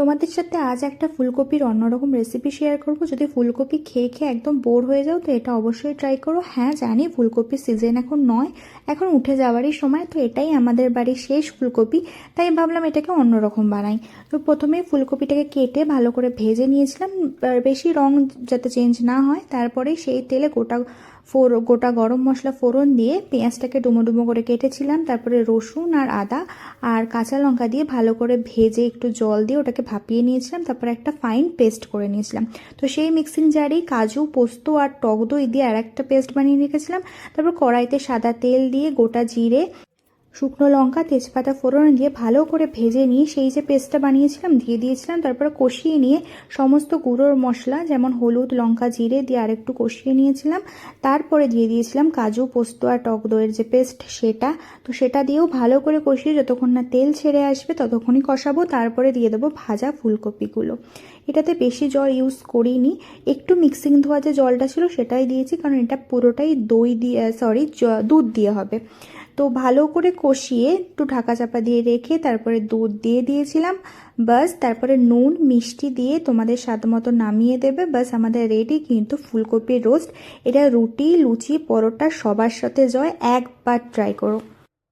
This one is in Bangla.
তোমাদের সাথে আজ একটা ফুলকপির অন্যরকম রেসিপি শেয়ার করব। যদি ফুলকপি খেয়ে খেয়ে একদম বোর হয়ে যাও তো এটা অবশ্যই ট্রাই করো। হ্যাঁ জানি ফুলকপির সিজন এখন নয়, এখন উঠে যাওয়ারই সময়, তো এটাই আমাদের বাড়ির শেষ ফুলকপি, তাই ভাবলাম এটাকে অন্যরকম বানাই। তো প্রথমেই ফুলকপিটাকে কেটে ভালো করে ভেজে নিয়েছিলাম, বেশি রং যাতে চেঞ্জ না হয়। তারপরে সেই তেলে গোটা গরম মশলা ফোড়ন দিয়ে পেঁয়াজটাকে ডুমো ডুমো করে কেটেছিলাম, তারপরে রসুন আর আদা আর কাঁচা লঙ্কা দিয়ে ভালো করে ভেজে একটু জল দিয়ে ওটাকে ভাপিয়ে নিয়েছিলাম, তারপরে একটা ফাইন পেস্ট করে নিয়েছিলাম। তো সেই মিক্সিং জারেই কাজু, পোস্ত আর টক দই দিয়ে আর একটা পেস্ট বানিয়ে রেখেছিলাম। তারপর কড়াইতে সাদা তেল দিয়ে গোটা জিরে, শুকনো লঙ্কা, তেজপাতা ফোড়ন দিয়ে ভালো করে ভেজে নিয়ে সেই যে পেস্টটা বানিয়েছিলাম দিয়ে দিয়েছিলাম। তারপরে কষিয়ে নিয়ে সমস্ত গুঁড়োর মশলা যেমন হলুদ, লঙ্কা, জিরে দিয়ে আরেকটু কষিয়ে নিয়েছিলাম। তারপরে দিয়ে দিয়েছিলাম কাজু, পোস্ত আর টক দইয়ের যে পেস্ট সেটা। তো সেটা দিয়েও ভালো করে কষিয়ে যতক্ষণ না তেল ছেড়ে আসবে ততক্ষণই কষাবো। তারপরে দিয়ে দেবো ভাজা ফুলকপিগুলো। এটাতে বেশি জল ইউজ করিনি, একটু মিক্সিং ধোয়া যে জলটা ছিল সেটাই দিয়েছি, কারণ এটা পুরোটাই দুধ দিয়ে হবে। তো ভালো করে কষিয়ে একটু ঢাকা চাপা দিয়ে রেখে তারপরে দুধ দিয়ে দিয়েছিলাম। বাস তারপরে নুন মিষ্টি দিয়ে তোমাদের স্বাদ মতো নামিয়ে দেবে। বাস আমাদের রেডি কিন্তু ফুলকপির রোস্ট। এটা রুটি, লুচি, পরোটা সবার সাথে জয়, একবার ট্রাই করো।